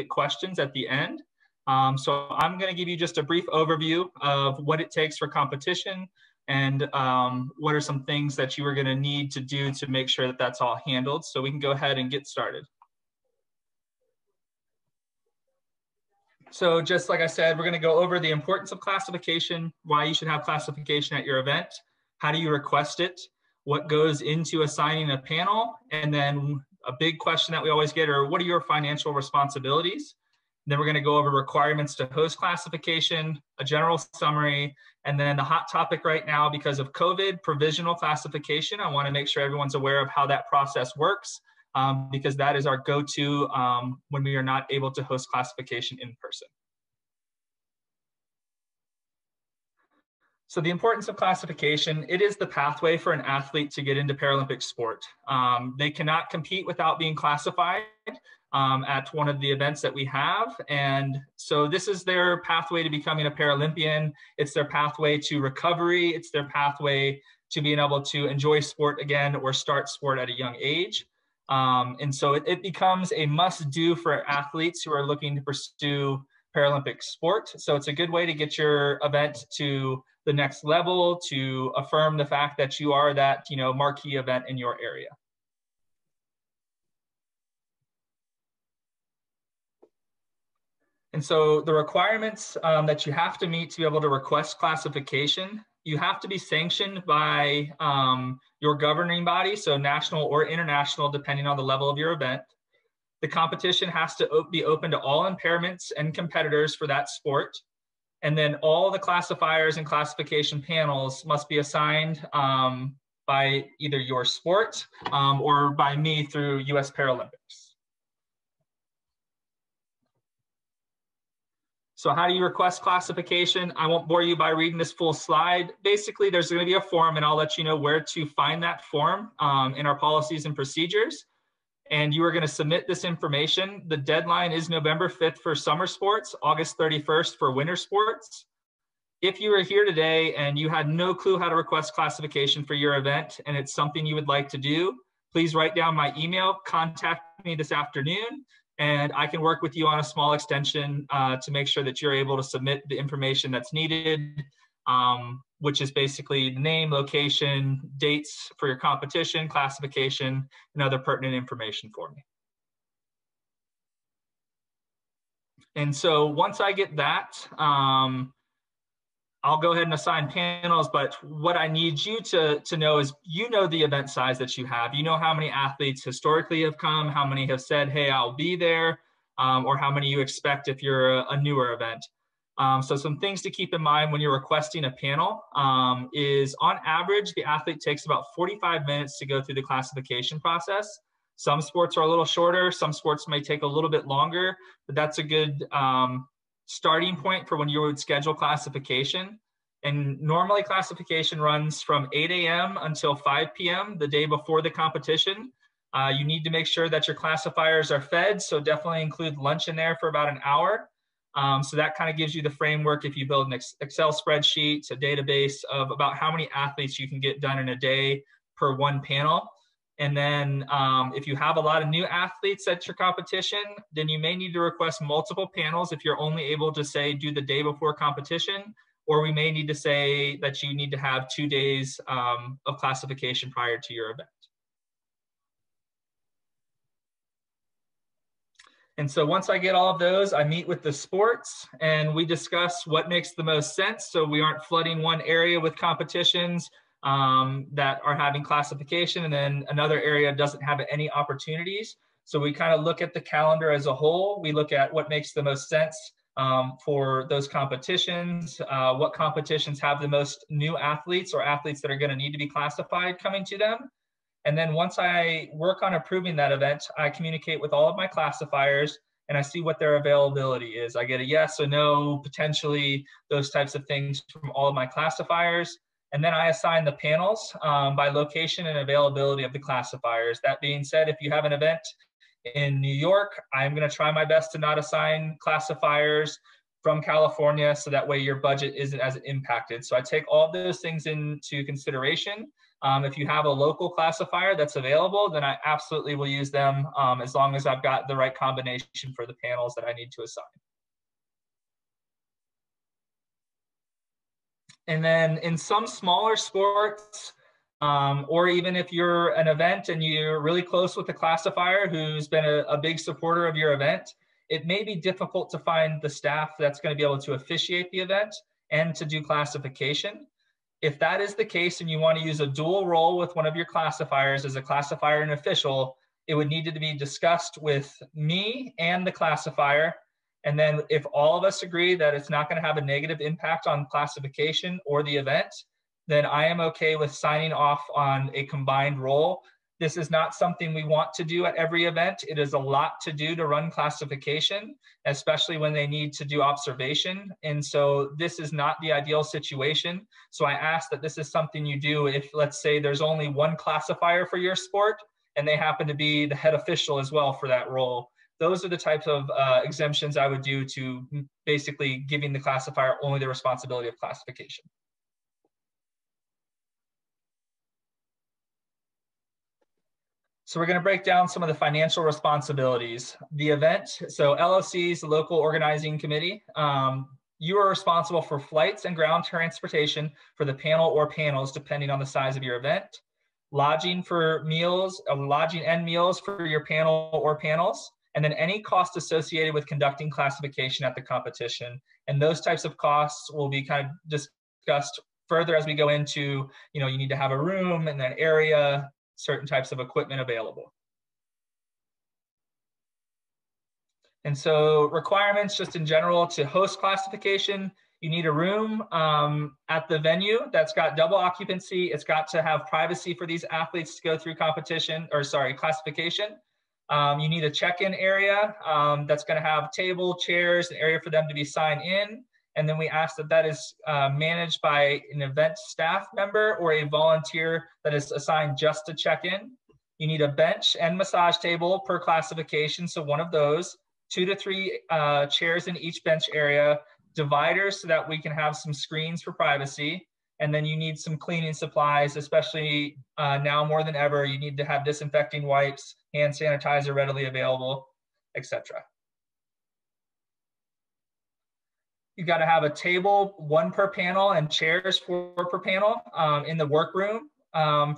questions at the end. So I'm going to give you just a brief overview of what it takes for competition and what are some things that you are going to need to do to make sure that that's all handled. So we can go ahead and get started. So just like I said, we're going to go over the importance of classification, why you should have classification at your event, how do you request it, what goes into assigning a panel, and then a big question that we always get are, what are your financial responsibilities? And then we're going to go over requirements to host classification, a general summary, and then the hot topic right now because of COVID, provisional classification. I want to make sure everyone's aware of how that process works because that is our go-to when we are not able to host classification in person. So the importance of classification, it is the pathway for an athlete to get into Paralympic sport. They cannot compete without being classified at one of the events that we have. And so this is their pathway to becoming a Paralympian. It's their pathway to recovery. It's their pathway to being able to enjoy sport again or start sport at a young age. And so it becomes a must-do for athletes who are looking to pursue Paralympic sport. So it's a good way to get your event to the next level, to affirm the fact that you are that, marquee event in your area. And so the requirements that you have to meet to be able to request classification, you have to be sanctioned by your governing body, so national or international, depending on the level of your event. The competition has to be open to all impairments and competitors for that sport. And then all the classifiers and classification panels must be assigned by either your sport or by me through US Paralympics. So how do you request classification? I won't bore you by reading this full slide. Basically, there's going to be a form, and I'll let you know where to find that form in our policies and procedures. And you are going to submit this information. The deadline is November 5th for summer sports, August 31st for winter sports. If you are here today and you had no clue how to request classification for your event and it's something you would like to do, please write down my email, contact me this afternoon, and I can work with you on a small extension to make sure that you're able to submit the information that's needed, which is basically the name, location, dates for your competition, classification, and other pertinent information for me. And so once I get that, I'll go ahead and assign panels, but what I need you to know is, the event size that you have. You know how many athletes historically have come, how many have said, hey, I'll be there, or how many you expect if you're a newer event. So some things to keep in mind when you're requesting a panel is, on average, the athlete takes about 45 minutes to go through the classification process. Some sports are a little shorter, some sports may take a little bit longer, but that's a good starting point for when you would schedule classification. And normally classification runs from 8 a.m. until 5 p.m. the day before the competition. You need to make sure that your classifiers are fed, so definitely include lunch in there for about an hour. So that kind of gives you the framework if you build an Excel spreadsheet, a database of about how many athletes you can get done in a day per one panel. And then if you have a lot of new athletes at your competition, then you may need to request multiple panels if you're only able to, say, do the day before competition, or we may need to say that you need to have 2 days of classification prior to your event. And so once I get all of those, I meet with the sports and we discuss what makes the most sense so we aren't flooding one area with competitions that are having classification and then another area doesn't have any opportunities. So we kind of look at the calendar as a whole. We look at what makes the most sense for those competitions, what competitions have the most new athletes or athletes that are going to need to be classified coming to them. And then once I work on approving that event, I communicate with all of my classifiers and I see what their availability is. I get a yes or no, potentially those types of things from all of my classifiers. And then I assign the panels by location and availability of the classifiers. That being said, if you have an event in New York, I'm going to try my best to not assign classifiers from California, so that way your budget isn't as impacted. So I take all of those things into consideration. If you have a local classifier that's available, then I absolutely will use them, as long as I've got the right combination for the panels that I need to assign. And then in some smaller sports, or even if you're an event and you're really close with the classifier who's been a big supporter of your event, it may be difficult to find the staff that's going to be able to officiate the event and to do classification. If that is the case and you want to use a dual role with one of your classifiers as a classifier and official, it would need to be discussed with me and the classifier. And then if all of us agree that it's not going to have a negative impact on classification or the event, then I am okay with signing off on a combined role. This is not something we want to do at every event. It is a lot to do to run classification, especially when they need to do observation. And so this is not the ideal situation. So I ask that this is something you do if, let's say, there's only one classifier for your sport and they happen to be the head official as well for that role. Those are the types of exemptions I would do to basically giving the classifier only the responsibility of classification. So we're going to break down some of the financial responsibilities. The event, so LOCs, the local organizing committee, you are responsible for flights and ground transportation for the panel or panels, depending on the size of your event. Lodging for meals, lodging and meals for your panel or panels, and then any cost associated with conducting classification at the competition. And those types of costs will be kind of discussed further as we go into, you need to have a room and an area, certain types of equipment available. And so requirements just in general to host classification, you need a room at the venue that's got double occupancy. It's got to have privacy for these athletes to go through classification. You need a check-in area that's going to have table, chairs, an area for them to be signed in. And then we ask that that is managed by an event staff member or a volunteer that is assigned just to check in. You need a bench and massage table per classification, so one of those, 2 to 3 chairs in each bench area, dividers so that we can have some screens for privacy. And then you need some cleaning supplies, especially now more than ever. You need to have disinfecting wipes, hand sanitizer readily available, etc. You've got to have a table, 1 per panel, and chairs 4 per panel in the workroom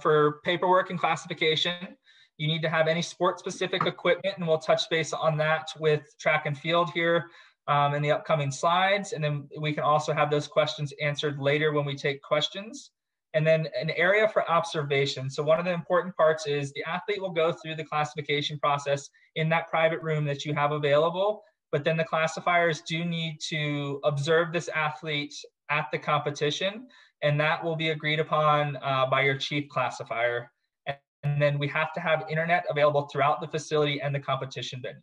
for paperwork and classification. You need to have any sport-specific equipment, and we'll touch base on that with track and field here in the upcoming slides. And then we can also have those questions answered later when we take questions. And then an area for observation. So one of the important parts is the athlete will go through the classification process in that private room that you have available. But then the classifiers do need to observe this athlete at the competition, and that will be agreed upon by your chief classifier. And then we have to have internet available throughout the facility and the competition venue.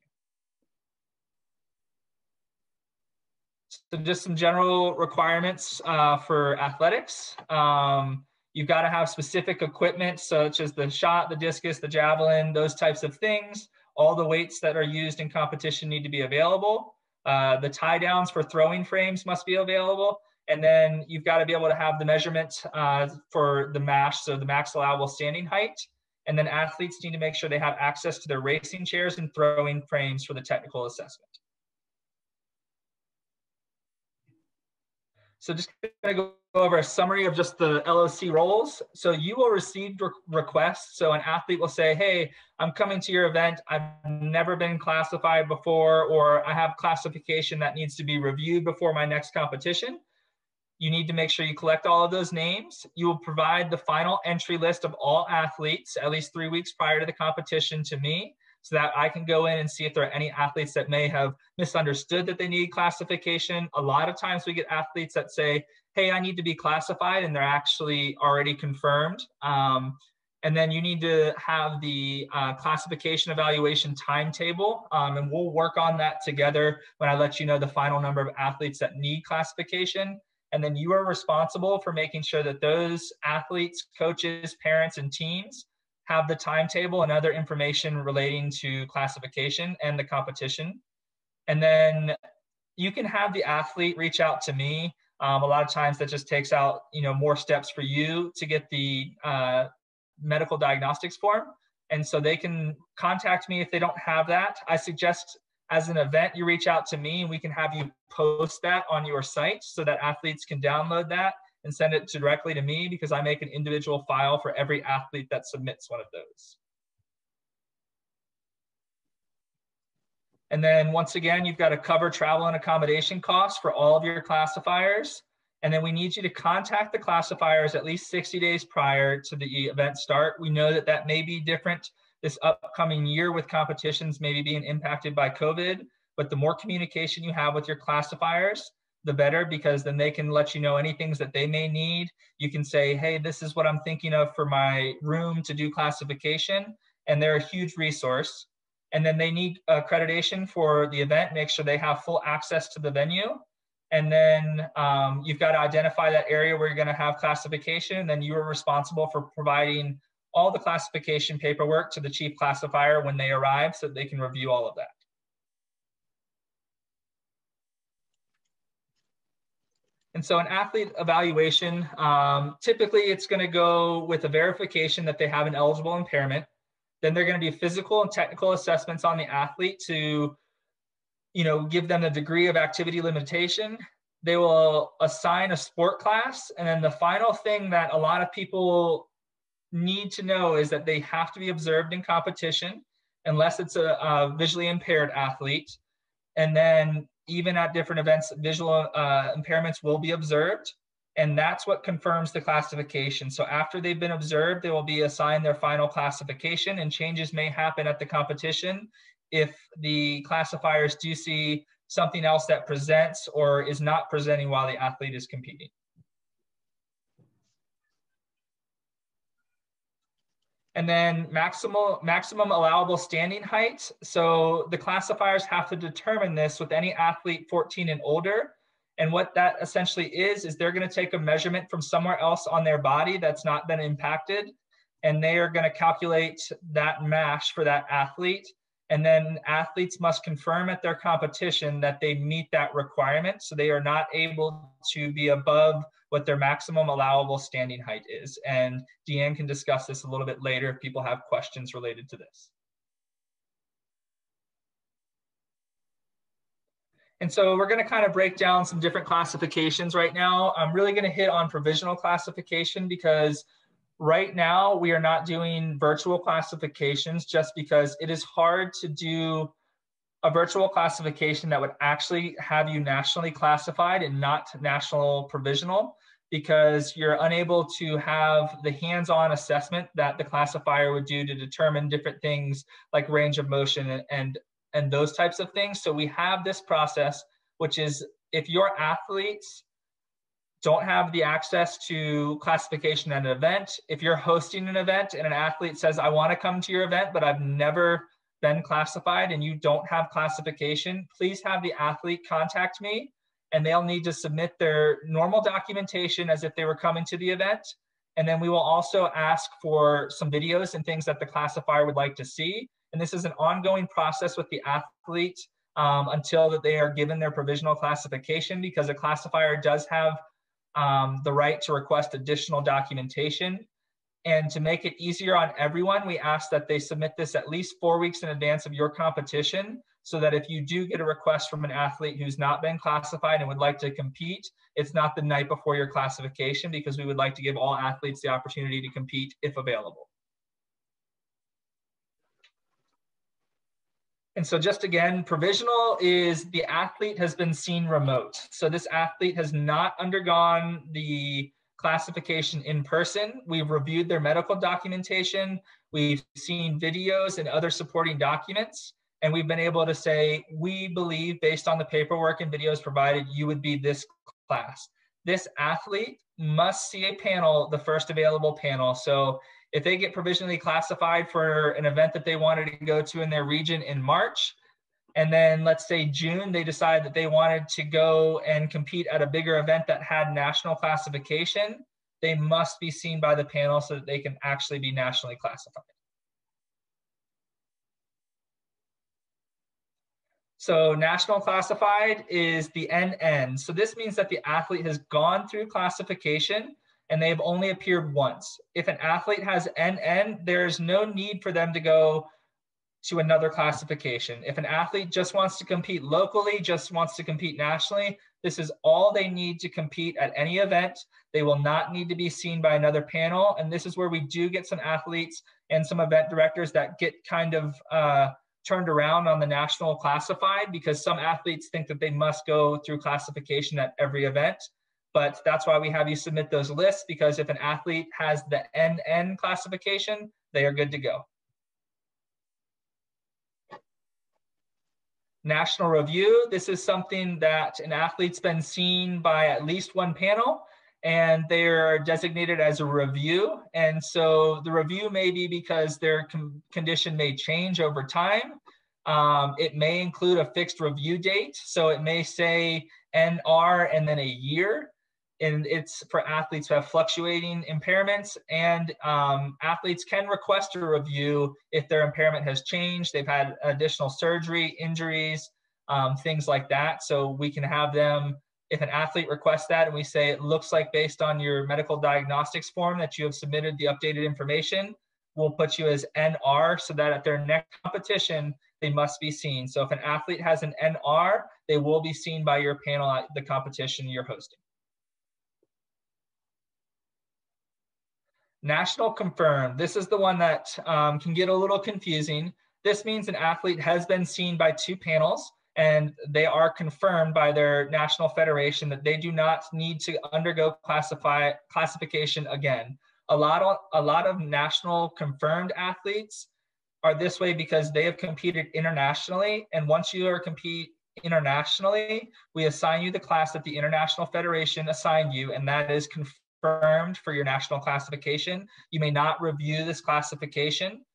So just some general requirements for athletics. You've got to have specific equipment such as the shot, the discus, the javelin, those types of things. All the weights that are used in competition need to be available. The tie downs for throwing frames must be available. And then you've got to be able to have the measurement for the MASH, so the max allowable standing height. And then athletes need to make sure they have access to their racing chairs and throwing frames for the technical assessment. So just going to go over a summary of just the LOC roles. So you will receive requests. So an athlete will say, hey, I'm coming to your event. I've never been classified before, or I have classification that needs to be reviewed before my next competition. You need to make sure you collect all of those names. You will provide the final entry list of all athletes at least 3 weeks prior to the competition to me, so that I can go in and see if there are any athletes that may have misunderstood that they need classification. A lot of times we get athletes that say, hey, I need to be classified, and they're actually already confirmed. And then you need to have the classification evaluation timetable, and we'll work on that together when I let you know the final number of athletes that need classification. And then you are responsible for making sure that those athletes, coaches, parents, and teams have the timetable and other information relating to classification and the competition. And then you can have the athlete reach out to me. A lot of times that just takes out, more steps for you to get the medical diagnostics form. And so they can contact me if they don't have that. I suggest as an event, you reach out to me and we can have you post that on your site so that athletes can download that and send it directly to me, because I make an individual file for every athlete that submits one of those. And then once again, you've got to cover travel and accommodation costs for all of your classifiers. And then we need you to contact the classifiers at least 60 days prior to the event start. We know that that may be different this upcoming year with competitions maybe being impacted by COVID, but the more communication you have with your classifiers, the better, because then they can let you know any things that they may need. You can say, hey, this is what I'm thinking of for my room to do classification, and they're a huge resource. And then they need accreditation for the event, make sure they have full access to the venue. And then you've got to identify that area where you're going to have classification. And then you are responsible for providing all the classification paperwork to the chief classifier when they arrive so that they can review all of that. And so an athlete evaluation, typically it's going to go with a verification that they have an eligible impairment. Then they're going to be physical and technical assessments on the athlete to, give them a degree of activity limitation. They will assign a sport class. And then the final thing that a lot of people need to know is that they have to be observed in competition unless it's a visually impaired athlete. And then even at different events, visual impairments will be observed. And that's what confirms the classification. So after they've been observed, they will be assigned their final classification, and changes may happen at the competition if the classifiers do see something else that presents or is not presenting while the athlete is competing. And then maximum allowable standing height. So the classifiers have to determine this with any athlete 14 and older. And what that essentially is they're going to take a measurement from somewhere else on their body that's not been impacted, and they are going to calculate that MASH for that athlete. And then athletes must confirm at their competition that they meet that requirement. So they are not able to be above what their maximum allowable standing height is. And Deanne can discuss this a little bit later if people have questions related to this. And so we're going to kind of break down some different classifications right now. I'm really going to hit on provisional classification because right now we are not doing virtual classifications just because it is hard to do a virtual classification that would actually have you nationally classified and not national provisional, because you're unable to have the hands-on assessment that the classifier would do to determine different things like range of motion and those types of things. So we have this process, which is if your athletes don't have the access to classification at an event, if you're hosting an event and an athlete says, I want to come to your event, but I've never been classified and you don't have classification, please have the athlete contact me, and they'll need to submit their normal documentation as if they were coming to the event. And then we will also ask for some videos and things that the classifier would like to see. And this is an ongoing process with the athlete until that they are given their provisional classification, because a classifier does have the right to request additional documentation. And to make it easier on everyone, we ask that they submit this at least 4 weeks in advance of your competition, so that if you do get a request from an athlete who's not been classified and would like to compete, it's not the night before your classification, because we would like to give all athletes the opportunity to compete if available. And so just again, provisional is the athlete has been seen remote. So this athlete has not undergone the classification in person. We've reviewed their medical documentation. We've seen videos and other supporting documents. And we've been able to say, we believe based on the paperwork and videos provided, you would be this class. This athlete must see a panel, the first available panel. So if they get provisionally classified for an event that they wanted to go to in their region in March, and then let's say June, they decide that they wanted to go and compete at a bigger event that had national classification, they must be seen by the panel so that they can actually be nationally classified. So national classified is the NN. So this means that the athlete has gone through classification and they've only appeared once. If an athlete has NN, there's no need for them to go to another classification. If an athlete just wants to compete locally, just wants to compete nationally, this is all they need to compete at any event. They will not need to be seen by another panel. And this is where we do get some athletes and some event directors that get kind of turned around on the national classified, because some athletes think that they must go through classification at every event. But that's why we have you submit those lists, because if an athlete has the NN classification, they are good to go. National review, this is something that an athlete's been seen by at least one panel, and they're designated as a review. And so the review may be because their condition may change over time. It may include a fixed review date. So it may say NR and then a year. And it's for athletes who have fluctuating impairments, and athletes can request a review if their impairment has changed, they've had additional surgery, injuries, things like that. So we can have them, if an athlete requests that and we say, it looks like based on your medical diagnostics form that you have submitted the updated information, we'll put you as NR so that at their next competition, they must be seen. So if an athlete has an NR, they will be seen by your panel at the competition you're hosting. National confirmed. This is the one that can get a little confusing. This means an athlete has been seen by two panels and they are confirmed by their national federation that they do not need to undergo classification again. A lot of national confirmed athletes are this way because they have competed internationally, and once you are compete internationally, we assign you the class that the International Federation assigned you, and that is confirmed for your national classification. You may not review this classification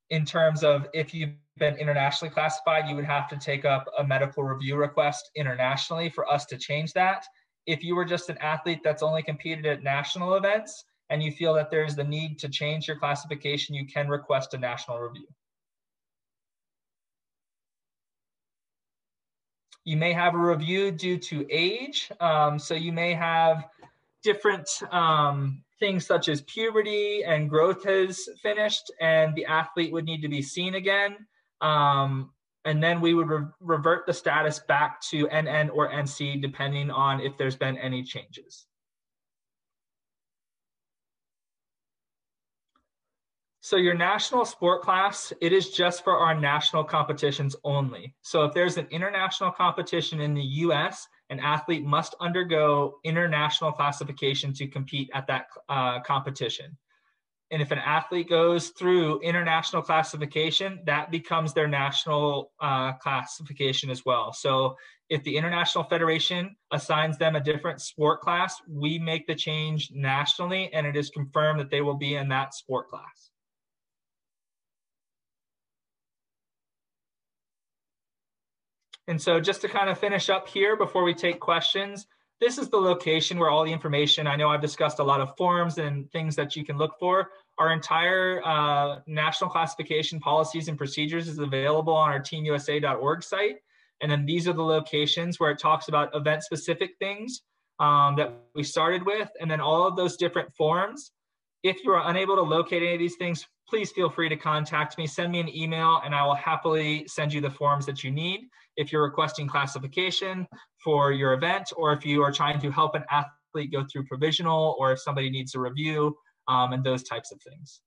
in terms of if you've been internationally classified, you would have to take up a medical review request internationally for us to change that. If you were just an athlete that's only competed at national events and you feel that there's the need to change your classification, you can request a national review. You may have a review due to age. So you may have different things such as puberty and growth has finished and the athlete would need to be seen again. And then we would revert the status back to NN or NC depending on if there's been any changes. So your national sport class, it is just for our national competitions only. So if there's an international competition in the US, an athlete must undergo international classification to compete at that competition. And if an athlete goes through international classification, that becomes their national classification as well. So if the International Federation assigns them a different sport class, we make the change nationally and it is confirmed that they will be in that sport class. And so just to kind of finish up here before we take questions, this is the location where all the information, I know I've discussed a lot of forms and things that you can look for. Our entire national classification policies and procedures is available on our teamusa.org site. And then these are the locations where it talks about event-specific things that we started with, and then all of those different forms. If you are unable to locate any of these things, please feel free to contact me, send me an email, and I will happily send you the forms that you need. If you're requesting classification for your event, or if you are trying to help an athlete go through provisional, or if somebody needs a review, and those types of things.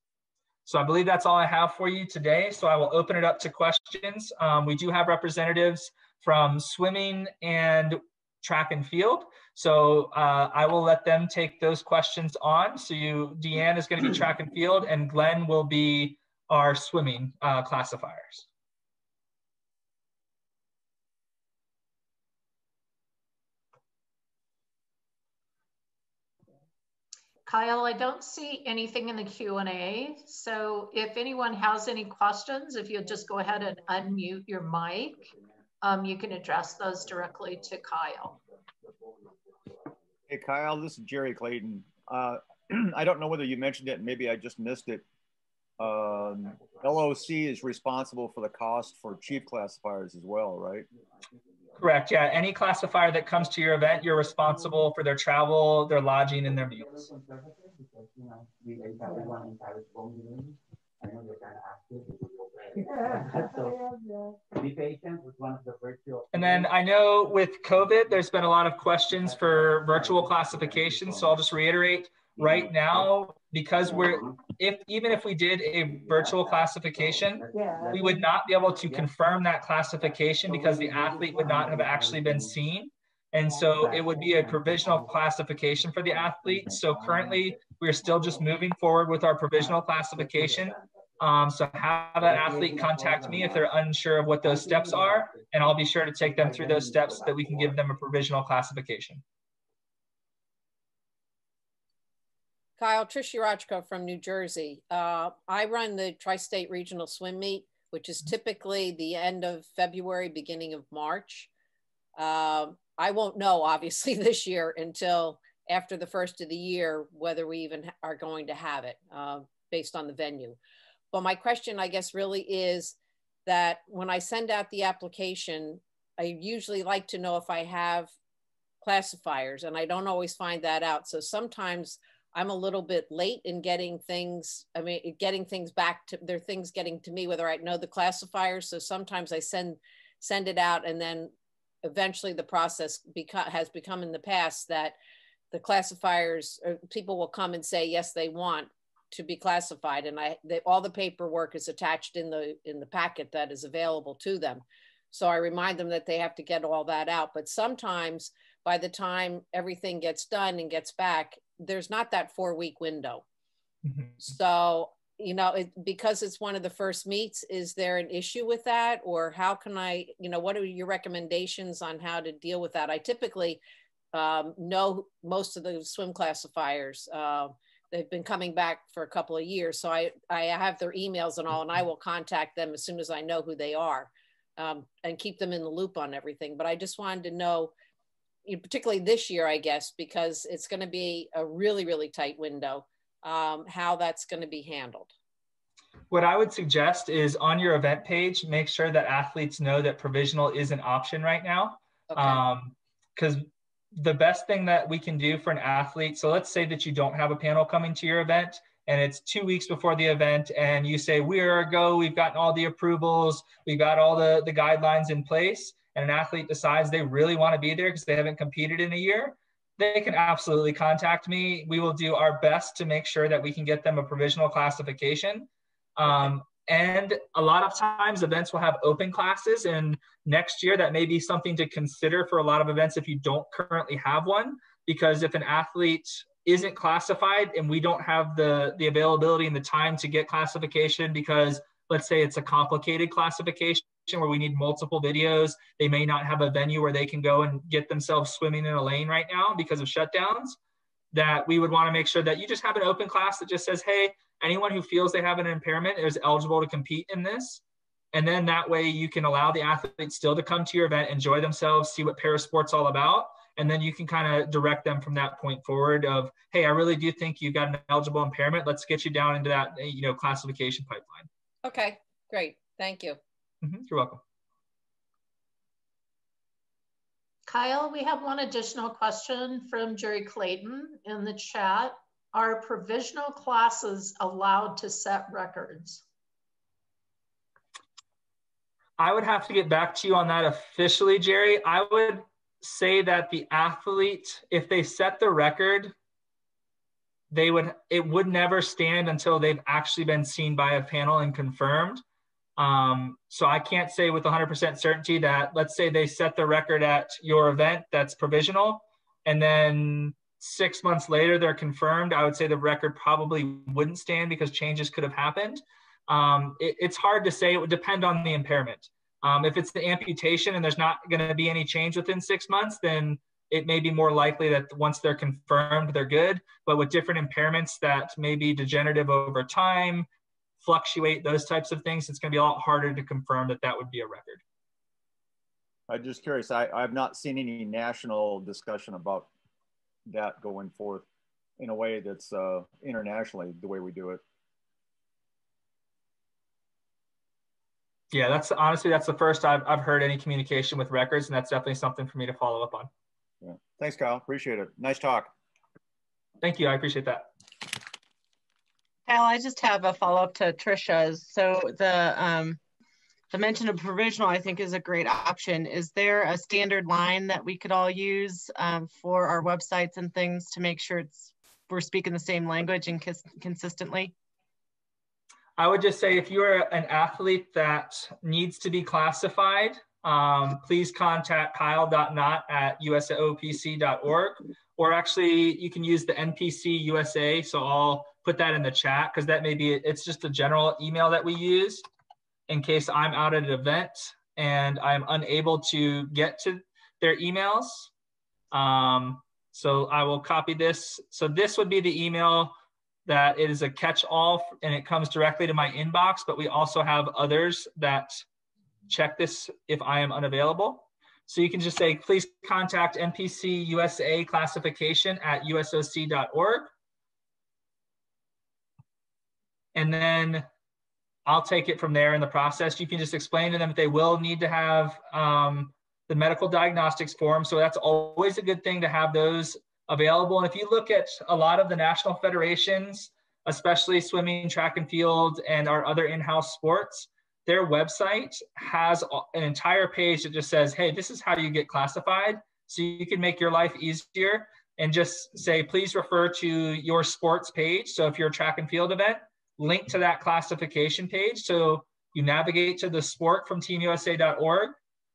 So I believe that's all I have for you today. So I will open it up to questions. We do have representatives from swimming and track and field. So I will let them take those questions on. So Deanne is going to be track and field, and Glenn will be our swimming classifiers. Kyle, I don't see anything in the Q&A. So if anyone has any questions, if you'll just go ahead and unmute your mic, you can address those directly to Kyle. Hey, Kyle, this is Jerry Clayton. I don't know whether you mentioned it, maybe I just missed it. LOC is responsible for the cost for chief classifiers as well, right? Correct. Yeah. Any classifier that comes to your event, you're responsible for their travel, their lodging, and their meals. And then I know with COVID, there's been a lot of questions for virtual classification. So I'll just reiterate right now, because even if we did a virtual classification, we would not be able to confirm that classification because the athlete would not have actually been seen. And so it would be a provisional classification for the athlete. So currently, we're still just moving forward with our provisional classification. So have that athlete contact me if they're unsure of what those steps are, and I'll be sure to take them through those steps so that we can give them a provisional classification. Kyle, Trish Urachko from New Jersey. I run the Tri-State Regional Swim Meet, which is typically the end of February, beginning of March. I won't know, obviously, this year until after the first of the year whether we even are going to have it based on the venue. But my question, I guess, really is that when I send out the application, I usually like to know if I have classifiers, and I don't always find that out. So sometimes I'm a little bit late in getting things, getting things back to, there are things getting to me, whether I know the classifiers. So sometimes I send it out, and then eventually the process has become in the past that the classifiers, people will come and say, yes, they want to be classified. And all the paperwork is attached in the packet that is available to them. So I remind them that they have to get all that out. But sometimes by the time everything gets done and gets back, there's not that 4-week window. Mm-hmm. So, because it's one of the first meets, is there an issue with that? Or how can I, what are your recommendations on how to deal with that? I typically know most of the swim classifiers. They've been coming back for a couple of years. So I have their emails and all, and I will contact them as soon as I know who they are, and keep them in the loop on everything. But I just wanted to know, particularly this year, I guess, because it's going to be a really, really tight window, how that's going to be handled. What I would suggest is on your event page, make sure that athletes know that provisional is an option right now. Okay. Because the best thing that we can do for an athlete, so let's say that you don't have a panel coming to your event and it's 2 weeks before the event and you say, we're a go, we've gotten all the approvals, we've got all the guidelines in place, and an athlete decides they really want to be there because they haven't competed in a year, they can absolutely contact me. We will do our best to make sure that we can get them a provisional classification. And a lot of times events will have open classes, and next year that may be something to consider for a lot of events if you don't currently have one, because if an athlete isn't classified and we don't have the availability and the time to get classification, because let's say it's a complicated classification where we need multiple videos, they may not have a venue where they can go and get themselves swimming in a lane right now because of shutdowns, that we would want to make sure that you just have an open class that just says, hey, anyone who feels they have an impairment is eligible to compete in this. And then that way you can allow the athletes still to come to your event, enjoy themselves, see what parasport's all about. And then you can kind of direct them from that point forward of, hey, I really do think you've got an eligible impairment. Let's get you down into that, classification pipeline. Okay, great. Thank you. Mm-hmm. You're welcome. Kyle, we have one additional question from Jerry Clayton in the chat. Are provisional classes allowed to set records? I would have to get back to you on that officially, Jerry. I would say that the athlete, if they set the record, it would never stand until they've actually been seen by a panel and confirmed. So I can't say with 100% certainty that, let's say they set the record at your event that's provisional, and then 6 months later they're confirmed. I would say the record probably wouldn't stand because changes could have happened. It's hard to say. It would depend on the impairment. If it's the amputation and there's not going to be any change within 6 months, then it may be more likely that once they're confirmed, they're good. But with different impairments that may be degenerative over time, fluctuate, those types of things, it's going to be a lot harder to confirm that would be a record. I'm just curious. I've not seen any national discussion about that going forth in a way that's internationally the way we do it. Yeah, that's honestly, that's the first I've heard any communication with records, and that's definitely something for me to follow up on. Yeah. Thanks, Kyle. Appreciate it. Nice talk. Thank you. I appreciate that. Kyle, I just have a follow-up to Trisha's. So the mention of provisional, I think, is a great option. Is there a standard line that we could all use for our websites and things to make sure we're speaking the same language and consistently? I would just say if you're an athlete that needs to be classified, please contact kyle.knott@usopc.org, or actually you can use the NPC USA. So I'll put that in the chat because that it's just a general email that we use in case I'm out at an event and I'm unable to get to their emails. So I will copy this. So this would be the email that it is a catch-all and it comes directly to my inbox, but we also have others that check this if I am unavailable. So you can just say, please contact NPC USA classification at usoc.org. And then I'll take it from there in the process. You can just explain to them that they will need to have the medical diagnostics form. So that's always a good thing to have those available. And if you look at a lot of the national federations, especially swimming, track and field, and our other in-house sports, their website has an entire page that just says, hey, this is how you get classified. So you can make your life easier and just say, please refer to your sports page. So if you're a track and field event, link to that classification page. So you navigate to the sport from teamusa.org,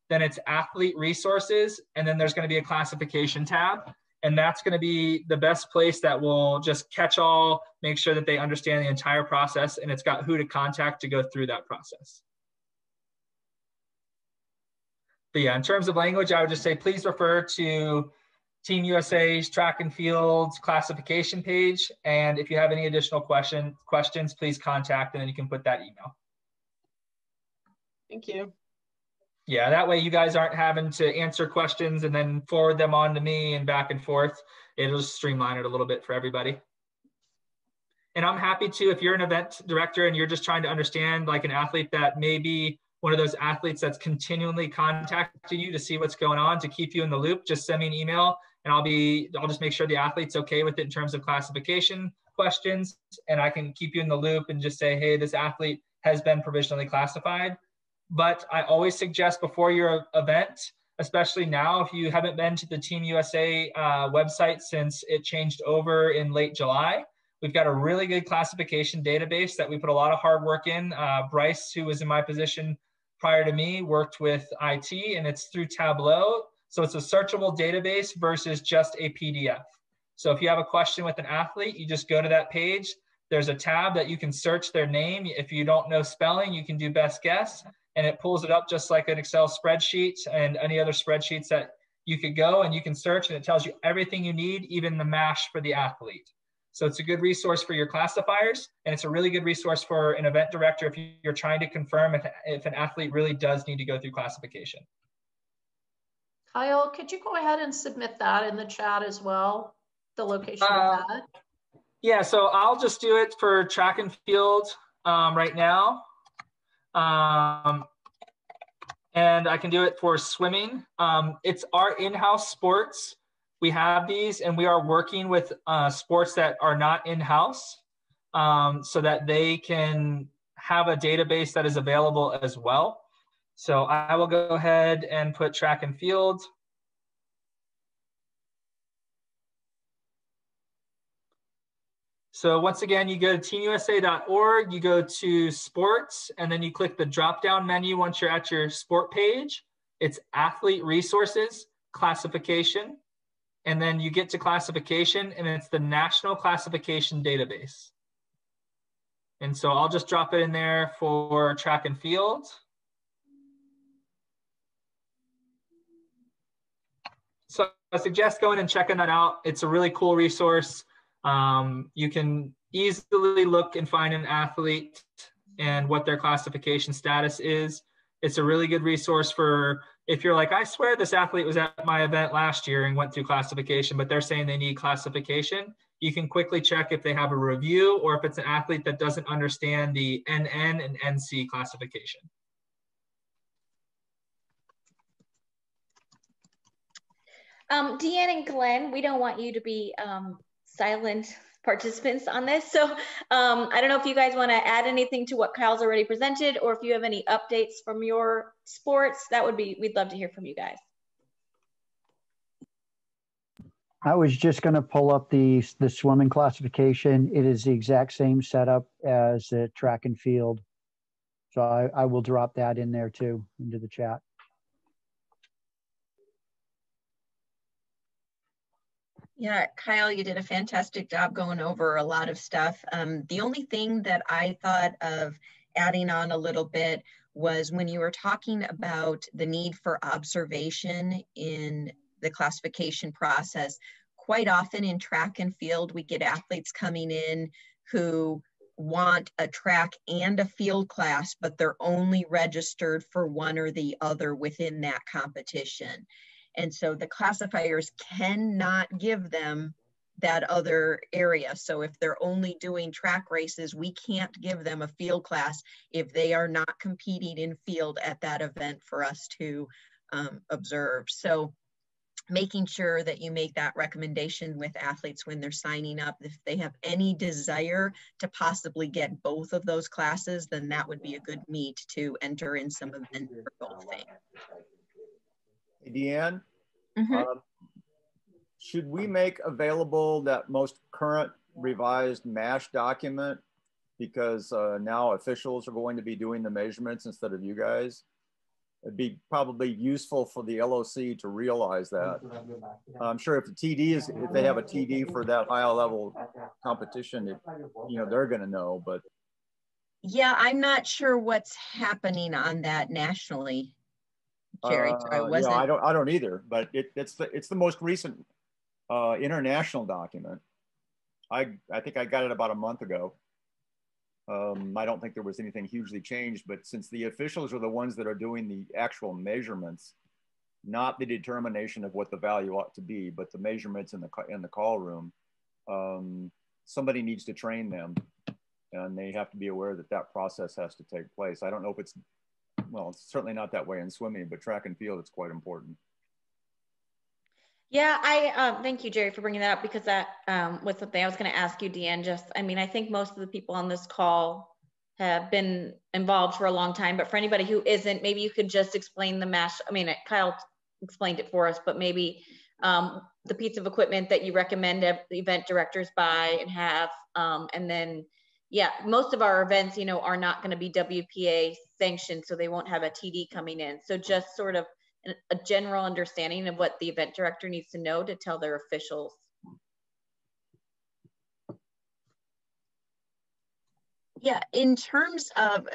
then it's athlete resources, and then there's going to be a classification tab. And that's going to be the best place that will just catch all, make sure that they understand the entire process, and it's got who to contact to go through that process. But yeah, in terms of language, I would just say, please refer to Team USA's track and field classification page. And if you have any additional questions, please contact, and then you can put that email. Thank you. Yeah, that way you guys aren't having to answer questions and then forward them on to me and back and forth. It'll just streamline it a little bit for everybody. And I'm happy to, if you're an event director and you're just trying to understand like an athlete that may be one of those athletes that's continually contacting you to see what's going on, to keep you in the loop, just send me an email and I'll just make sure the athlete's okay with it in terms of classification questions. And I can keep you in the loop and just say, hey, this athlete has been provisionally classified. But I always suggest before your event, especially now, if you haven't been to the Team USA website since it changed over in late July, we've got a really good classification database that we put a lot of hard work in. Bryce, who was in my position prior to me, worked with IT, and it's through Tableau. So it's a searchable database versus just a PDF. So if you have a question with an athlete, you just go to that page. There's a tab that you can search their name. If you don't know spelling, you can do best guess. And it pulls it up just like an Excel spreadsheet and any other spreadsheets that you could go and you can search, and it tells you everything you need, even the MASH for the athlete. So it's a good resource for your classifiers, and it's a really good resource for an event director if you're trying to confirm if an athlete really does need to go through classification. Kyle, could you go ahead and submit that in the chat as well, the location of that? Yeah, so I'll just do it for track and field right now. And I can do it for swimming. It's our in-house sports. We have these, and we are working with sports that are not in-house so that they can have a database that is available as well. So I will go ahead and put track and field. So once again, you go to teamusa.org, you go to sports, and then you click the drop-down menu once you're at your sport page. It's athlete resources, classification, and then you get to classification, and it's the National Classification Database. And so I'll just drop it in there for track and field. So I suggest going and checking that out. It's a really cool resource. You can easily look and find an athlete and what their classification status is. It's a really good resource for if you're like, I swear this athlete was at my event last year and went through classification, but they're saying they need classification. You can quickly check if they have a review or if it's an athlete that doesn't understand the NN and NC classification. Deanne and Glenn, we don't want you to be silent participants on this. So I don't know if you guys want to add anything to what Kyle's already presented, or if you have any updates from your sports, we'd love to hear from you guys. I was just going to pull up the swimming classification. It is the exact same setup as the track and field. So I will drop that in there too, into the chat. Yeah, Kyle, you did a fantastic job going over a lot of stuff. The only thing that I thought of adding on a little bit was when you were talking about the need for observation in the classification process. Quite often in track and field, we get athletes coming in who want a track and a field class, but they're only registered for one or the other within that competition. And so the classifiers cannot give them that other area. So if they're only doing track races, we can't give them a field class if they are not competing in field at that event for us to observe. So making sure that you make that recommendation with athletes when they're signing up. If they have any desire to possibly get both of those classes, then that would be a good meet to enter in some event for golfing. Hey, Deanne, Mm-hmm. Should we make available that most current revised MASH document? Because now officials are going to be doing the measurements instead of you guys. It'd be probably useful for the LOC to realize that. I'm sure if the TD is, if they have a TD for that high level competition, they're going to know. But yeah, I'm not sure what's happening on that nationally, Jerry. Yeah, I don't either. But it's the most recent international document. I think I got it about a month ago. I don't think there was anything hugely changed, but since the officials are the ones that are doing the actual measurements, not the determination of what the value ought to be, but the measurements in the call room, somebody needs to train them, and they have to be aware that that process has to take place. I don't know if it's certainly not that way in swimming, but track and field, it's quite important. Yeah, I thank you, Jerry, for bringing that up, because that was something I was going to ask you, Deanne. I think most of the people on this call have been involved for a long time, but for anybody who isn't, maybe you could just explain the MASH. I mean, Kyle explained it for us, but maybe the piece of equipment that you recommend event directors buy and have, and then, yeah, most of our events, are not going to be WPA sanctioned, so they won't have a TD coming in. So just sort of a general understanding of what the event director needs to know to tell their officials. Yeah, in terms of,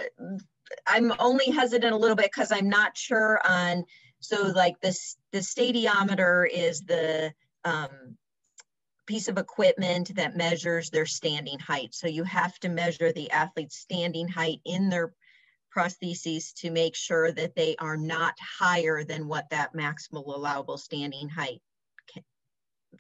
I'm only hesitant a little bit because I'm not sure on, so like the stadiometer is the piece of equipment that measures their standing height. So you have to measure the athlete's standing height in their prostheses to make sure that they are not higher than what that maximal allowable standing height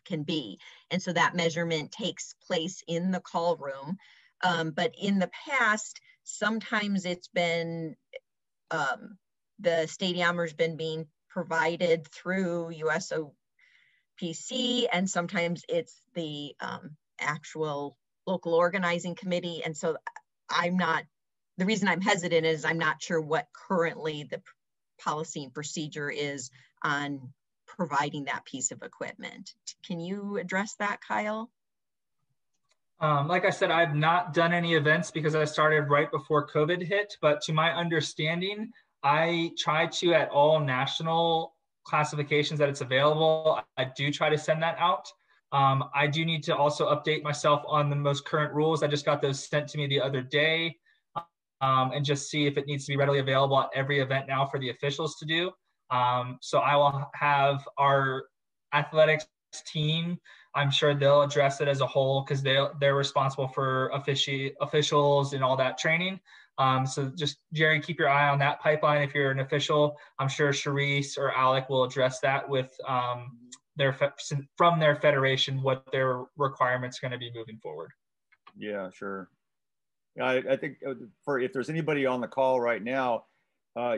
can be. And so that measurement takes place in the call room. But in the past, sometimes it's been, the stadiometer's been being provided through USOPC, and sometimes it's the actual local organizing committee. And so the reason I'm hesitant is I'm not sure what currently the policy and procedure is on providing that piece of equipment. Can you address that, Kyle? Like I said, I've not done any events because I started right before COVID hit, but to my understanding, I try to, at all national classifications that it's available, I do try to send that out. I do need to also update myself on the most current rules. I just got those sent to me the other day. And just see if it needs to be readily available at every event now for the officials to do. So I will have our athletics team, I'm sure they'll address it as a whole, because they're responsible for officials and all that training. So just, Jerry, keep your eye on that pipeline. If you're an official, I'm sure Charisse or Alec will address that with from their federation, what their requirements are going to be moving forward. Yeah, sure. I think if there's anybody on the call right now,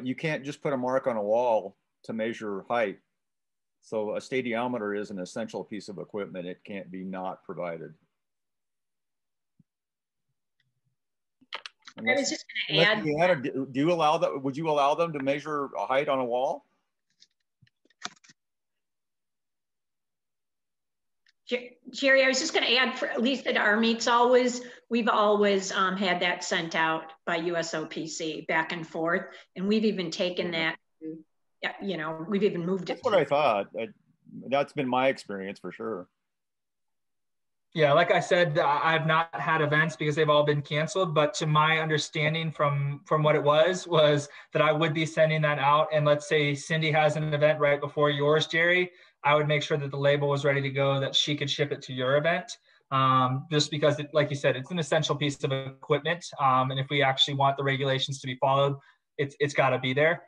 you can't just put a mark on a wall to measure height. So a stadiometer is an essential piece of equipment. It can't be not provided. I was just going to add. Do you allow that? Would you allow them to measure a height on a wall? Jerry, I was just going to add, for at least at our meets, we've always had that sent out by USOPC back and forth, and we've even taken that. You know, we've even moved it. That's what I thought. That's been my experience for sure. Yeah, like I said, I've not had events because they've all been canceled. But to my understanding from what it was that I would be sending that out. And let's say Cindy has an event right before yours, Jerry, I would make sure that the label was ready to go, that she could ship it to your event. Just because, like you said, it's an essential piece of equipment. And if we actually want the regulations to be followed, it's got to be there.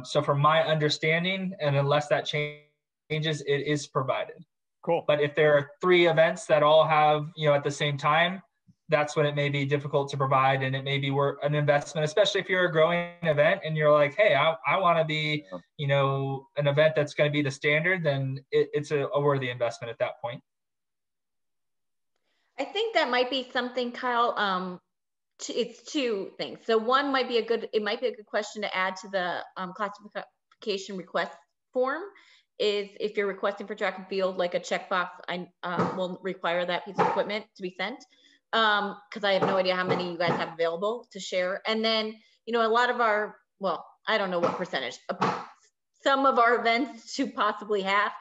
So from my understanding, and unless that changes, it is provided. Cool. But if there are 3 events that all have, at the same time, that's when it may be difficult to provide, and it may be worth an investment, especially if you're a growing event and you're like, hey, I want to be, an event that's going to be the standard, then it's a worthy investment at that point. I think that might be something, Kyle. It's 2 things. So one might be a good question to add to the classification request form. Is if you're requesting for track and field, like a checkbox, I will require that piece of equipment to be sent, because I have no idea how many you guys have available to share. And then, a lot of our, well, I don't know what percentage, some of our events to possibly have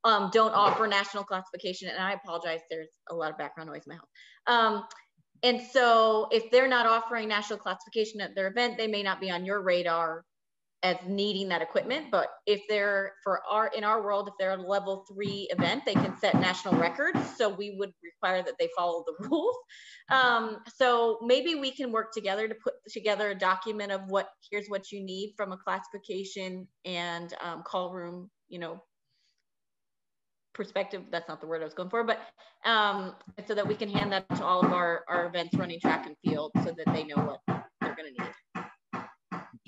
don't offer national classification. And I apologize, there's a lot of background noise in my house. And so if they're not offering national classification at their event, they may not be on your radar as needing that equipment. But if they're in our world, if they're a level 3 event, they can set national records. So we would require that they follow the rules. So maybe we can work together to put together a document of here's what you need from a classification and call room, perspective. That's not the word I was going for, but so that we can hand that to all of our events running track and field so that they know what they're going to need.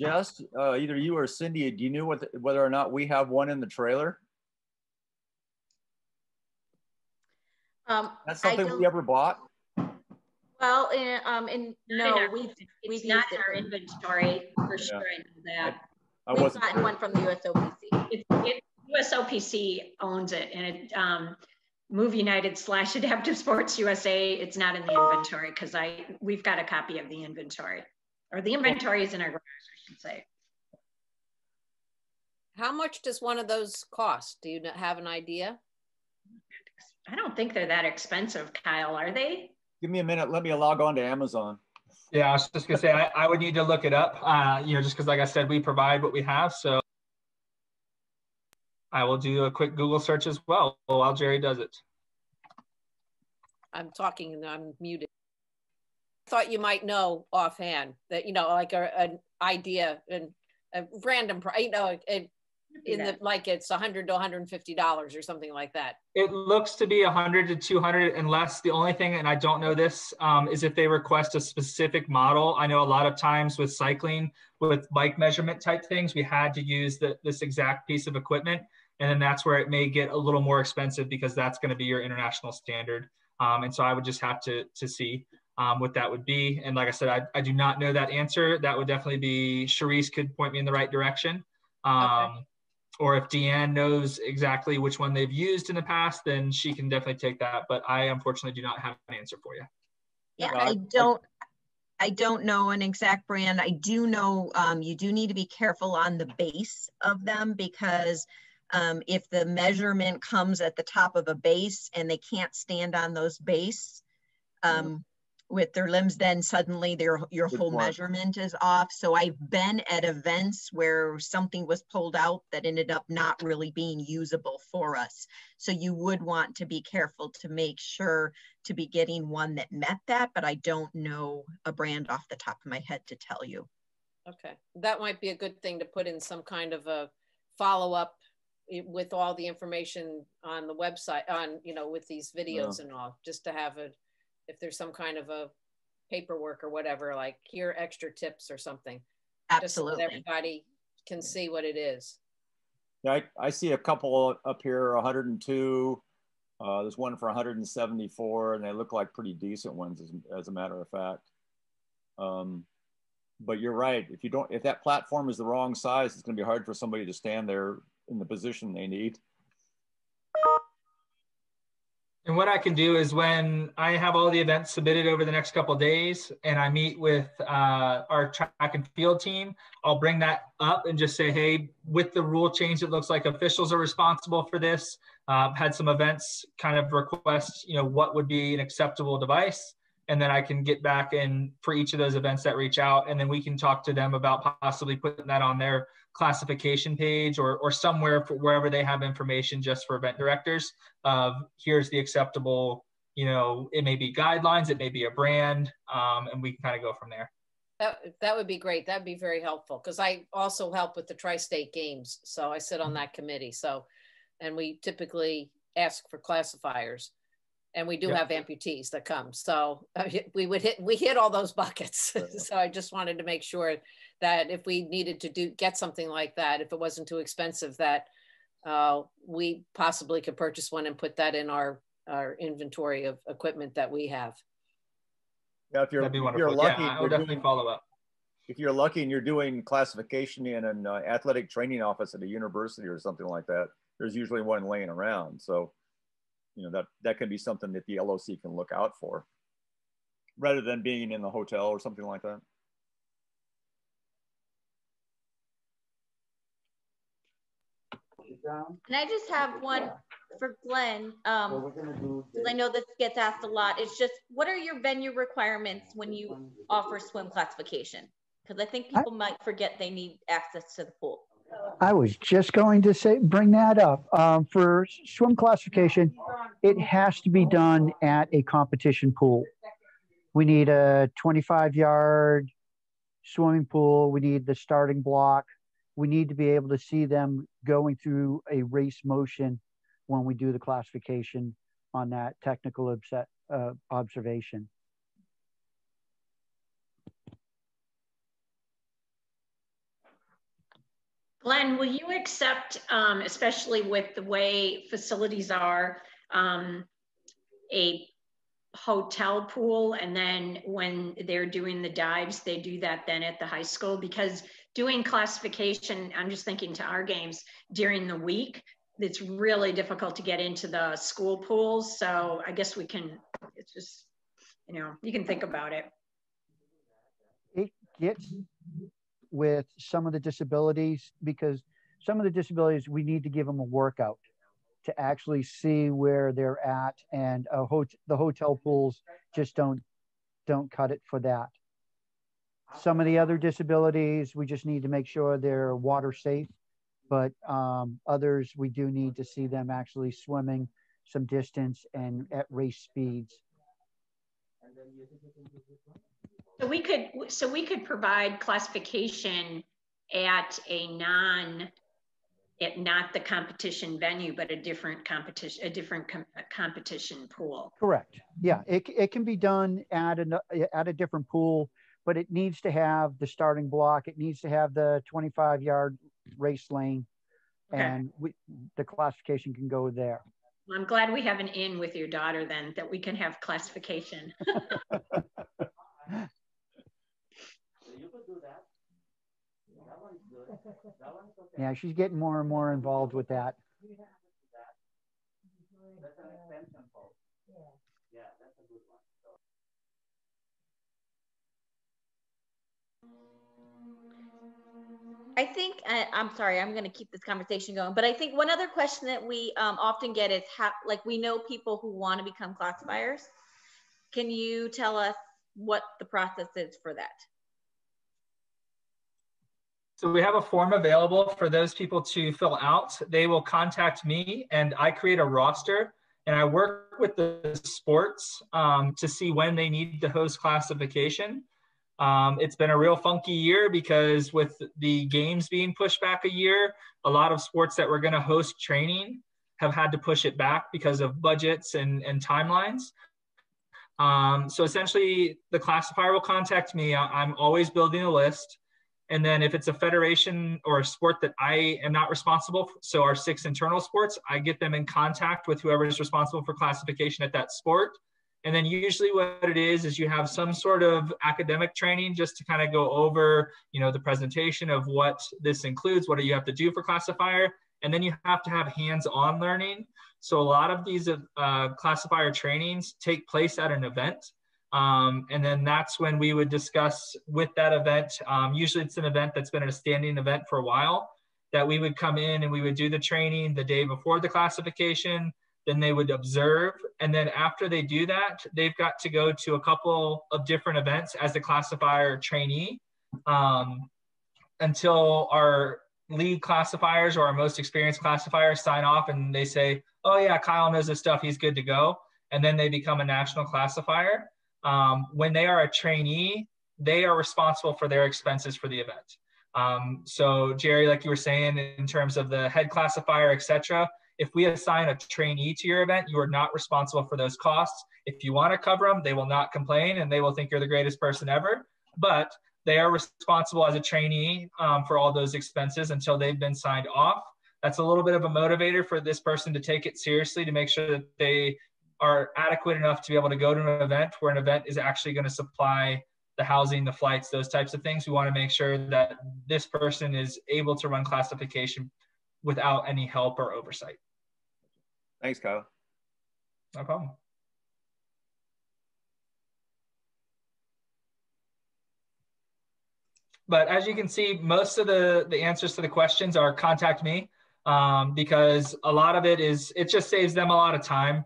Jess, either you or Cindy, do you know whether or not we have one in the trailer? That's something we ever bought? Well, no, we've not in our inventory for sure. I know that. We've gotten one from the USOPC. USOPC owns it, and it Move United / Adaptive Sports USA. It's not in the inventory because we've got a copy of the inventory, or the inventory is in our garage, I should say. How much does one of those cost? Do you have an idea? I don't think they're that expensive, Kyle. Are they? Give me a minute. Let me log on to Amazon. Yeah, I was just gonna say I would need to look it up. Just because, like I said, we provide what we have. So I will do a quick Google search as well while Jerry does it. I'm talking and I'm muted. I thought you might know offhand that, like an idea and a random, like it's $100 to $150 or something like that. It looks to be 100 to 200, unless the only thing, and I don't know this, is if they request a specific model. I know a lot of times with cycling, with bike measurement type things, we had to use this exact piece of equipment. And then that's where it may get a little more expensive because that's going to be your international standard. And so I would just have to see what that would be. And like I said, I do not know that answer. That would definitely be, Charisse could point me in the right direction. Okay. Or if Deanne knows exactly which one they've used in the past, then she can definitely take that. But I unfortunately do not have an answer for you. Yeah, I don't know an exact brand. I do know you do need to be careful on the base of them, because if the measurement comes at the top of a base and they can't stand on those base with their limbs, then suddenly your whole measurement is off. So I've been at events where something was pulled out that ended up not really being usable for us. So you would want to be careful to make sure to be getting one that met that, but I don't know a brand off the top of my head to tell you. Okay, that might be a good thing to put in some kind of a follow-up with all the information on the website, with these videos and all, just to have if there's some kind of a paperwork or whatever, like here extra tips or something. Absolutely. Just so that everybody can see what it is. Yeah, I see a couple up here, 102. There's one for 174, and they look like pretty decent ones, as a matter of fact. But you're right. If that platform is the wrong size, it's going to be hard for somebody to stand there in the position they need. And what I can do is when I have all the events submitted over the next couple of days and I meet with our track and field team, I'll bring that up and just say, hey, with the rule change, it looks like officials are responsible for this. Had some events kind of request, what would be an acceptable device. And then I can get back in for each of those events that reach out. And then we can talk to them about possibly putting that on their classification page or somewhere wherever they have information just for event directors of here's the acceptable, it may be guidelines, it may be a brand, and we can kind of go from there. That would be great. That'd be very helpful because I also help with the Tri-State Games. So I sit on that committee. So, and we typically ask for classifiers. And we do have amputees that come. So we hit all those buckets. So I just wanted to make sure that if we needed to get something like that, if it wasn't too expensive, that we possibly could purchase one and put that in our inventory of equipment that we have. Yeah, if you're lucky, I will definitely follow up. If you're lucky and you're doing classification in an athletic training office at a university or something like that, there's usually one laying around. So that can be something that the LOC can look out for rather than being in the hotel or something like that. And I just have one for Glenn, because I know this gets asked a lot. It's just, what are your venue requirements when you offer swim classification? Because I think people might forget they need access to the pool. I was just going to bring that up. For swim classification, it has to be done at a competition pool. We need a 25-yard swimming pool. We need the starting block. We need to be able to see them going through a race motion when we do the classification on that technical observation. Glenn, will you accept, especially with the way facilities are, a hotel pool, and then when they're doing the dives, they do that then at the high school? Because doing classification, I'm just thinking to our games during the week, it's really difficult to get into the school pools. So I guess we can, it's just, you can think about it. It gets with some of the disabilities, because some of the disabilities, we need to give them a workout to actually see where they're at, and the hotel pools just don't cut it for that. Some of the other disabilities, we just need to make sure they're water safe, but others, we do need to see them actually swimming some distance and at race speeds. So we could provide classification at not the competition venue, but a different competition pool. Correct. Yeah, it can be done at a different pool, but it needs to have the starting block. It needs to have the 25-yard race lane, and the classification can go there. Well, I'm glad we have an in with your daughter then, that we can have classification. Yeah, she's getting more and more involved with that. I think, I'm sorry, I'm going to keep this conversation going, but I think one other question that we often get is how, like, we know people who want to become classifiers. Can you tell us what the process is for that? So we have a form available for those people to fill out. They will contact me and I create a roster, and I work with the sports to see when they need to host classification. It's been a real funky year because with the games being pushed back a year, a lot of sports that were going to host training have had to push it back because of budgets and timelines. So essentially the classifier will contact me. I'm always building a list. And then if it's a federation or a sport that I am not responsible for, so our 6 internal sports, I get them in contact with whoever is responsible for classification at that sport. And then usually what it is you have some sort of academic training just to kind of go over, the presentation of what this includes, what do you have to do for classifier. And then you have to have hands-on learning. So a lot of these classifier trainings take place at an event. And then that's when we would discuss with that event. Usually it's an event that's been a standing event for a while, that we would come in and we would do the training the day before the classification. Then they would observe. And then after they do that, they've got to go to a couple of different events as a classifier trainee until our lead classifiers or our most experienced classifiers sign off and they say, oh yeah, Kyle knows his stuff, he's good to go. And then they become a national classifier. When they are a trainee, they are responsible for their expenses for the event. So Jerry, like you were saying, in terms of the head classifier, et cetera, if we assign a trainee to your event, you are not responsible for those costs. If you want to cover them, they will not complain and they will think you're the greatest person ever. But they are responsible as a trainee for all those expenses until they've been signed off. That's a little bit of a motivator for this person to take it seriously, to make sure that they are adequate enough to be able to go to an event where an event is actually going to supply the housing, the flights, those types of things. We want to make sure that this person is able to run classification without any help or oversight. Thanks, Kyle. No problem. But as you can see, most of the answers to the questions are contact me, because a lot of it just saves them a lot of time,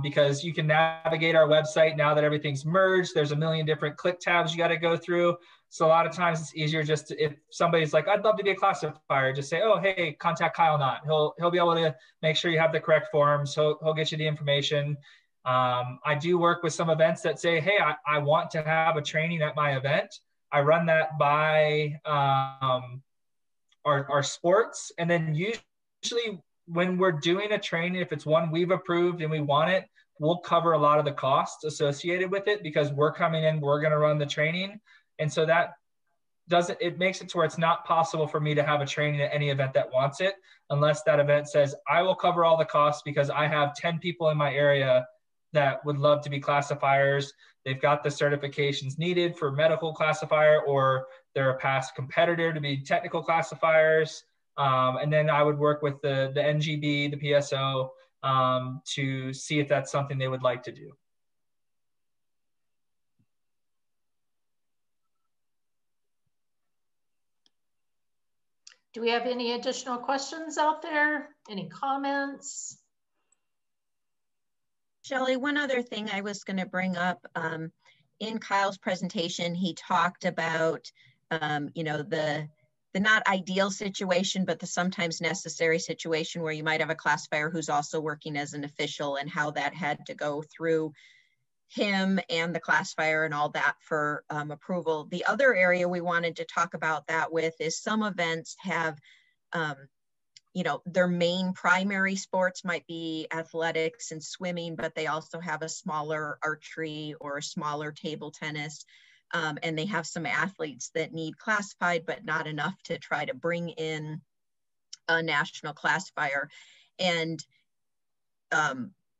because you can navigate our website now that everything's merged. There's a million different click tabs you got to go through. So a lot of times it's easier just to, if somebody's like, I'd love to be a classifier, just say, oh, hey, contact Kyle Knott. He'll be able to make sure you have the correct forms. He'll get you the information. I do work with some events that say, hey, I want to have a training at my event. I run that by our sports. And then usually when we're doing a training, if it's one we've approved and we want it, we'll cover a lot of the costs associated with it because we're coming in, we're going to run the training. And so that it makes it to where it's not possible for me to have a training at any event that wants it, unless that event says, I will cover all the costs because I have 10 people in my area that would love to be classifiers. They've got the certifications needed for medical classifier, or they're a past competitor to be technical classifiers. And then I would work with the NGB, the PSO, to see if that's something they would like to do. Do we have any additional questions out there? Any comments? Shelley, one other thing I was going to bring up, in Kyle's presentation, he talked about, the not ideal situation, but the sometimes necessary situation where you might have a classifier who's also working as an official, and how that had to go through him and the classifier and all that for approval. The other area we wanted to talk about that with is some events have, their main primary sports might be athletics and swimming, but they also have a smaller archery or a smaller table tennis. And they have some athletes that need classified, but not enough to try to bring in a national classifier. And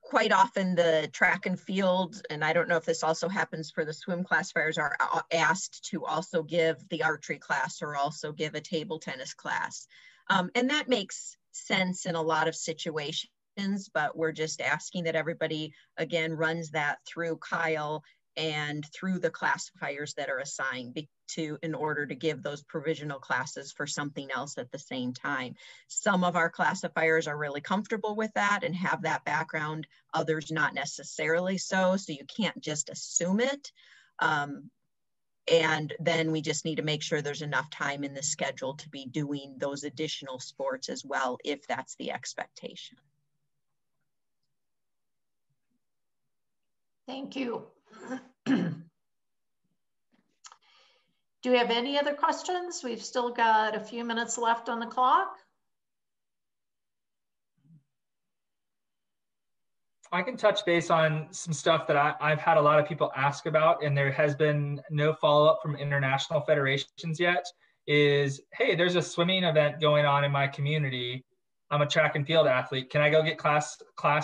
quite often the track and field, and I don't know if this also happens for the swim classifiers, are asked to also give the archery class or also give a table tennis class. And that makes sense in a lot of situations, but we're just asking that everybody, again, runs that through Kyle and through the classifiers that are assigned in order to give those provisional classes for something else at the same time. Some of our classifiers are really comfortable with that and have that background, others not necessarily so you can't just assume it. And then we just need to make sure there's enough time in the schedule to be doing those additional sports as well, if that's the expectation. Thank you. Do we have any other questions? We've still got a few minutes left on the clock. I can touch base on some stuff that I've had a lot of people ask about, and there has been no follow-up from international federations yet. is, hey, there's a swimming event going on in my community. I'm a track and field athlete. Can I go get classed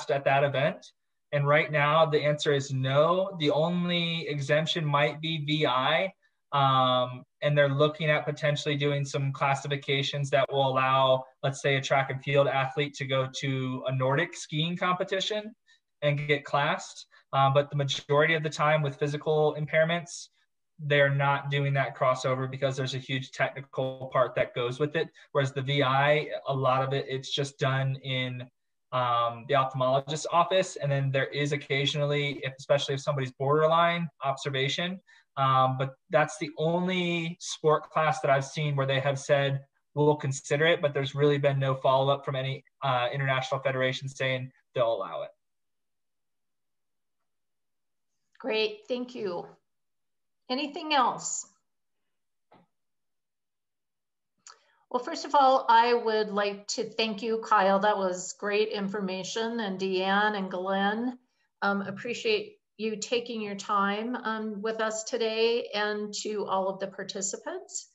at that event? And right now the answer is no. The only exemption might be VI. And they're looking at potentially doing some classifications that will allow, let's say, a track and field athlete to go to a Nordic skiing competition and get classed. But the majority of the time with physical impairments, they're not doing that crossover because there's a huge technical part that goes with it. Whereas the VI, a lot of it, it's just done in the ophthalmologist's office. And then there is occasionally, especially if somebody's borderline, observation. But that's the only sport class that I've seen where they have said, we'll consider it, but there's really been no follow-up from any international federation saying they'll allow it. Great, thank you. Anything else? Well, first of all, I would like to thank you, Kyle. That was great information, and Deanne and Glenn. Appreciate you taking your time with us today, and to all of the participants.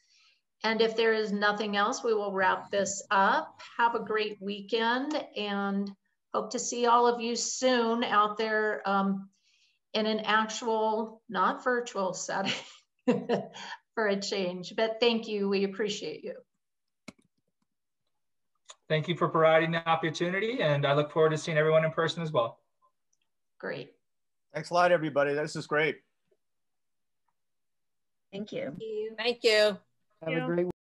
And if there is nothing else, we will wrap this up. Have a great weekend, and hope to see all of you soon out there in an actual, not virtual setting for a change. But thank you, we appreciate you. Thank you for providing the opportunity, and I look forward to seeing everyone in person as well. Great. Thanks a lot, everybody. This is great. Thank you. Thank you. Have a great